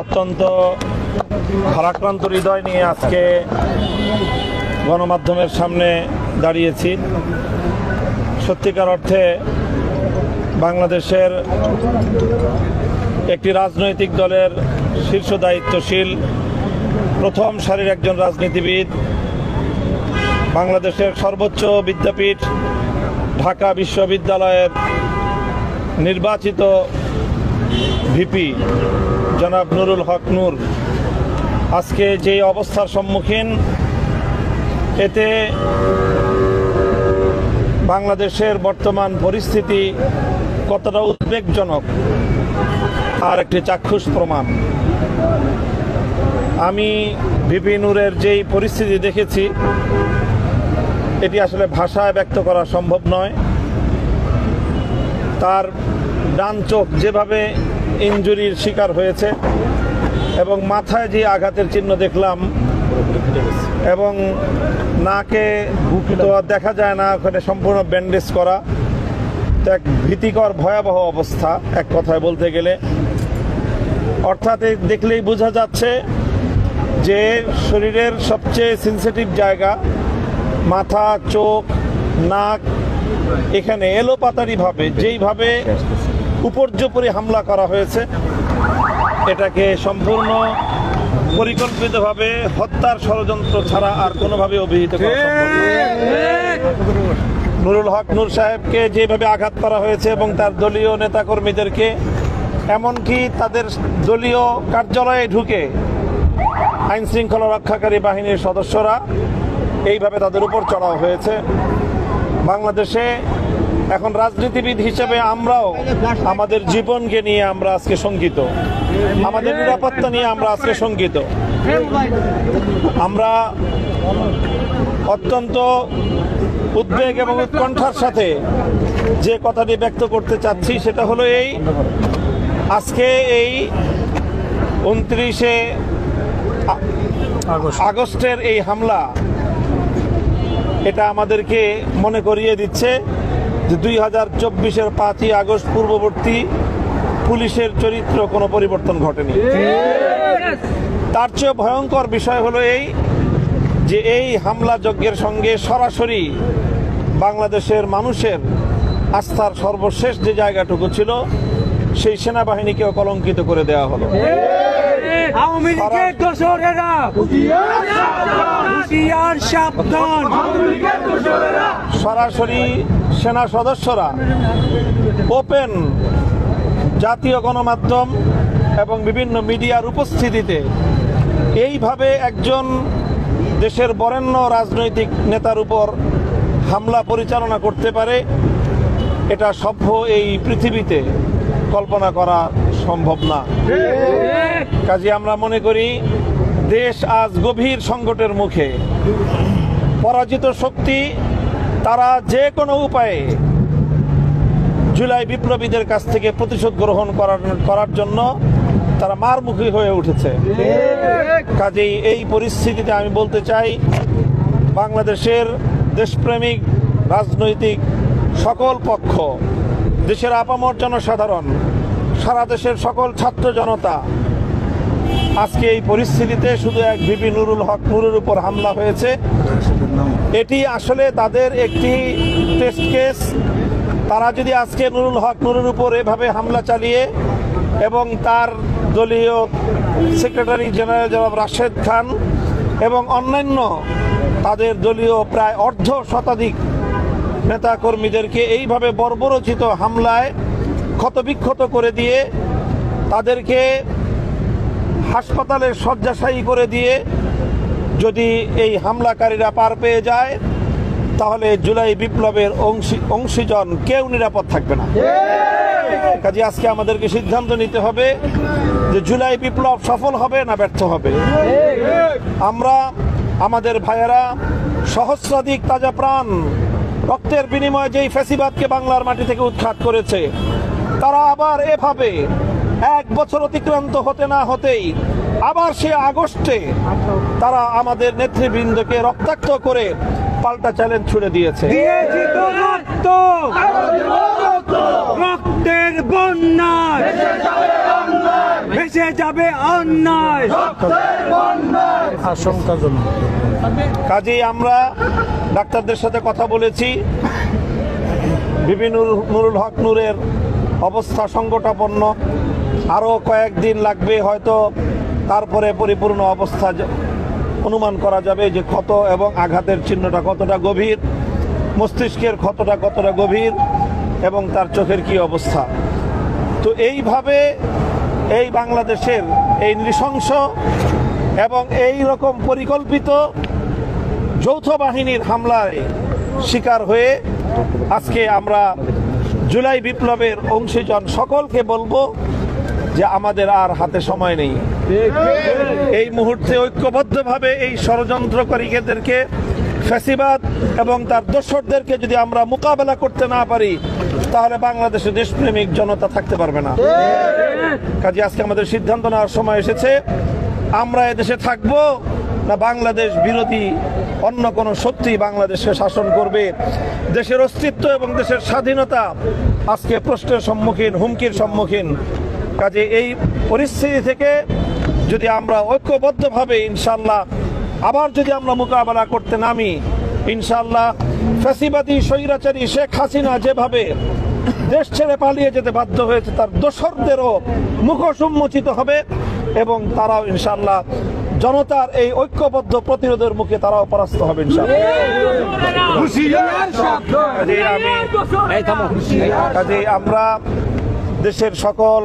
অত্যন্ত ভারাক্রান্ত হৃদয় নিয়ে আজকে গণমাধ্যমের সামনে দাঁড়িয়েছি। সত্যিকার অর্থে বাংলাদেশের একটি রাজনৈতিক দলের শীর্ষ দায়িত্বশীল প্রথম সারির একজন রাজনীতিবিদ, বাংলাদেশের সর্বোচ্চ বিদ্যাপীঠ ঢাকা বিশ্ববিদ্যালয়ের নির্বাচিত ভিপি জনাব নুরুল হক নূর আজকে যে অবস্থার সম্মুখীন, এতে বাংলাদেশের বর্তমান পরিস্থিতি কতটা উদ্বেগজনক আর একটি চাক্ষুষ প্রমাণ। আমি ভিপি নূরের যেই পরিস্থিতি দেখেছি, এটি আসলে ভাষায় ব্যক্ত করা সম্ভব নয়। তার ডান চোখ যেভাবে ইনজুরির শিকার হয়েছে এবং মাথায় যে আঘাতের চিহ্ন দেখলাম এবং নাকে তো দেখা যায় না, ওখানে সম্পূর্ণ ব্যান্ডেজ করা, তো এক ভীতিকর ভয়াবহ অবস্থা এক কথায় বলতে গেলে। অর্থাৎ দেখলেই বোঝা যাচ্ছে যে শরীরের সবচেয়ে সেন্সিটিভ জায়গা মাথা, চোখ, নাক, এখানে এলোপাতাড়িভাবে যেইভাবে উপর্যুপরি হামলা করা হয়েছে, এটাকে সম্পূর্ণ পরিকল্পিতভাবে হত্যার ষড়যন্ত্র ছাড়া আর কোনোভাবে অভিহিত করা সম্ভব নয়। নুরুল হক নূর সাহেবকে যেভাবে আঘাত করা হয়েছে এবং তার দলীয় নেতাকর্মীদেরকে, এমনকি তাদের দলীয় কার্যালয়ে ঢুকে আইন শৃঙ্খলা রক্ষাকারী বাহিনীর সদস্যরা এইভাবে তাদের উপর চড়াও হয়েছে। বাংলাদেশে এখন রাজনীতিবিদ হিসেবে আমরাও আমাদের জীবনকে নিয়ে আমরা আজকে শঙ্কিত, আমাদের নিরাপত্তা নিয়ে আমরা আজকে শঙ্কিত। আমরা অত্যন্ত উদ্বেগ এবং উৎকণ্ঠার সাথে যে কথাটি ব্যক্ত করতে চাচ্ছি সেটা হলো এই, আজকে এই 29শে আগস্টের এই হামলা, এটা আমাদেরকে মনে করিয়ে দিচ্ছে যে 2024-এর 5ই আগস্ট পূর্ববর্তী পুলিশের চরিত্র কোনো পরিবর্তন ঘটেনি। তার চেয়ে ভয়ঙ্কর বিষয় হলো এই যে এই হামলা যজ্ঞের সঙ্গে সরাসরি বাংলাদেশের মানুষের আস্থার সর্বশেষ যে জায়গাটুকু ছিল, সেই সেনাবাহিনীকেও কলঙ্কিত করে দেওয়া হলো। সরাসরি সেনা সদস্যরা ওপেন জাতীয় গণমাধ্যম এবং বিভিন্ন মিডিয়ার উপস্থিতিতে এইভাবে একজন দেশের বরেণ্য রাজনৈতিক নেতার উপর হামলা পরিচালনা করতে পারে, এটা সভ্য এই পৃথিবীতে কল্পনা করা সম্ভব না। কাজে আমরা মনে করি দেশ আজ গভীর সংকটের মুখে। পরাজিত শক্তি তারা যে কোনো উপায়ে জুলাই বিপ্লবীদের কাছ থেকে প্রতিশোধ গ্রহণ করার জন্য তারা মারমুখী হয়ে উঠেছে। কাজেই এই পরিস্থিতিতে আমি বলতে চাই, বাংলাদেশের দেশপ্রেমিক রাজনৈতিক সকল পক্ষ, দেশের আপামর জনসাধারণ, সারা দেশের সকল ছাত্র জনতা, আজকে এই পরিস্থিতিতে শুধু এক ভিপি নুরুল হক নূরের উপর হামলা হয়েছে, এটি আসলে তাদের একটি টেস্ট কেস। তারা যদি আজকে নুরুল হক নূরের উপর এভাবে হামলা চালিয়ে এবং তার দলীয় সেক্রেটারি জেনারেল জনাব রাশেদ খান এবং অন্যান্য তাদের দলীয় প্রায় অর্ধ শতাধিক নেতাকর্মীদেরকে এইভাবে বর্বরোচিত হামলায় ক্ষতবিক্ষত করে দিয়ে, তাদেরকে হাসপাতালে শয্যাশায়ী করে দিয়ে যদি এই হামলাকারীরা পার পেয়ে যায়, তাহলে জুলাই বিপ্লবের অংশীজন কেউ নিরাপদ থাকবে না। কাজে আজকে আমাদেরকে সিদ্ধান্ত নিতে হবে যে জুলাই বিপ্লব সফল হবে না ব্যর্থ হবে। আমরা, আমাদের ভাইয়েরা সহস্রাধিক তাজা প্রাণ রক্তের বিনিময়ে যেই ফ্যাসিবাদকে বাংলার মাটি থেকে উৎখাত করেছে, তারা আবার এভাবে 1 বছর অতিক্রান্ত হতে না হতেই আবার সে আগস্টে তারা আমাদের নেতৃবৃন্দকে রক্তাক্ত করে পাল্টা চ্যালেঞ্জ ছুড়ে দিয়েছে। রক্তের বন্যায় ভেসে যাবে অন্যায়। আশঙ্কাজনক। কাজেই আমরা ডাক্তারদের সাথে কথা বলেছি, বিভিন্ন নুরুল হক নূরের অবস্থা সংকটাপন্ন, আরও কয়েকদিন লাগবে হয়তো, তারপরে পরিপূর্ণ অবস্থা অনুমান করা যাবে যে ক্ষত এবং আঘাতের চিহ্নটা কতটা গভীর, মস্তিষ্কের ক্ষতটা কতটা গভীর এবং তার চোখের কি অবস্থা। তো এইভাবে এই বাংলাদেশের এই নৃশংস এবং এই রকম পরিকল্পিত যৌথ বাহিনীর হামলায় শিকার হয়ে আজকে আমরা জুলাই বিপ্লবের অংশীজন সকলকে বলবো যে আমাদের আর হাতে সময় নেই। এই মুহূর্তে ঐক্যবদ্ধভাবে এই ষড়যন্ত্রকারীদেরকে, ফ্যাসিবাদ এবং তার দোসরদেরকে যদি আমরা মোকাবেলা করতে না পারি, তাহলে বাংলাদেশে দেশপ্রেমিক জনতা থাকতে পারবে না। কাজে আজকে আমাদের সিদ্ধান্ত নেওয়ার সময় এসেছে, আমরা এদেশে থাকবো না বাংলাদেশ বিরোধী অন্য কোনো শক্তি বাংলাদেশে শাসন করবে। দেশের অস্তিত্ব এবং দেশের স্বাধীনতা আজকে প্রশ্নের সম্মুখীন, হুমকির সম্মুখীন। কাজে এই পরিস্থিতি থেকে যদি আমরা ঐক্যবদ্ধভাবে ইনশাল্লাহ আবার যদি আমরা মোকাবেলা করতে নামি, ইনশাল্লাহ ফ্যাসিবাদী স্বৈরাচারী শেখ হাসিনা যেভাবে দেশ ছেড়ে পালিয়ে যেতে বাধ্য হয়েছে, তার দোসরদেরও মুখোশ উন্মোচিত হবে এবং তারাও ইনশাল্লাহ জনতার এই ঐক্যবদ্ধ প্রতিরোধের মুখে তারাও পরাস্ত হবে কাজেই আমরা দেশের সকল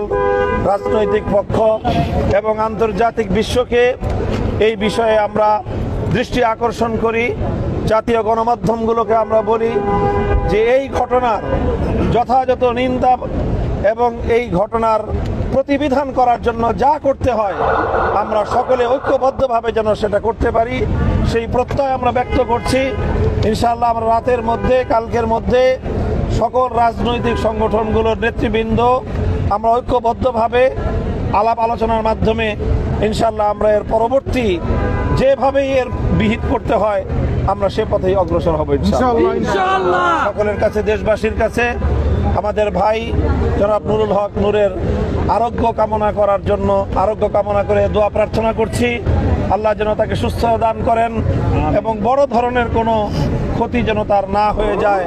রাজনৈতিক পক্ষ এবং আন্তর্জাতিক বিশ্বকে এই বিষয়ে আমরা দৃষ্টি আকর্ষণ করি। জাতীয় গণমাধ্যমগুলোকে আমরা বলি যে এই ঘটনার যথাযথ নিন্দা এবং এই ঘটনার প্রতিবিধান করার জন্য যা করতে হয় আমরা সকলে ঐক্যবদ্ধভাবে যেন সেটা করতে পারি, সেই প্রত্যয় আমরা ব্যক্ত করছি। ইনশাআল্লাহ আমরা রাতের মধ্যে, কালকের মধ্যে সকল রাজনৈতিক সংগঠনগুলোর নেতৃবৃন্দ আমরা ঐক্যবদ্ধভাবে আলাপ আলোচনার মাধ্যমে ইনশাআল্লাহ আমরা এর পরবর্তী যেভাবেই এর বিহিত করতে হয় আমরা সে পথেই অগ্রসর হব ইনশাআল্লাহ। সকলের কাছে, দেশবাসীর কাছে আমাদের ভাই জনাব নুরুল হক নূরের আরোগ্য কামনা করার জন্য, আরোগ্য কামনা করে দোয়া প্রার্থনা করছি। আল্লাহ যেন তাকে সুস্থ দান করেন এবং বড় ধরনের কোনো ক্ষতি যেন তার না হয়ে যায়।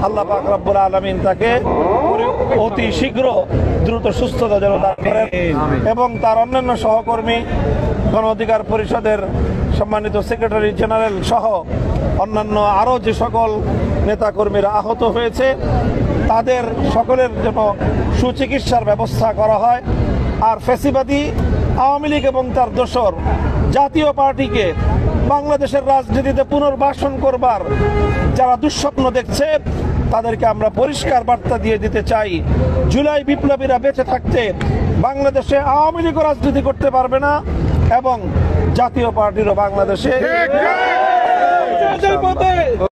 আল্লাহ পাক রব্বুল আলামিন তাকে অতি শীঘ্র দ্রুত সুস্থতা যেন দান করেন এবং তার অন্যান্য সহকর্মী, গণ অধিকার পরিষদের সম্মানিত সেক্রেটারি জেনারেল সহ অন্যান্য আরও যে সকল নেতাকর্মীরা আহত হয়েছে তাদের সকলের জন্য সুচিকিৎসার ব্যবস্থা করা হয়। আর ফ্যাসিবাদী আওয়ামী লীগ এবং তার দোসর জাতীয় পার্টিকে বাংলাদেশের রাজনীতিতে পুনর্বাসন করবার যারা দুঃস্বপ্ন দেখছে তাদেরকে আমরা পরিষ্কার বার্তা দিয়ে দিতে চাই, জুলাই বিপ্লবীরা বেঁচে থাকতে বাংলাদেশে আওয়ামী লীগও রাজনীতি করতে পারবে না এবং জাতীয় পার্টিরও বাংলাদেশে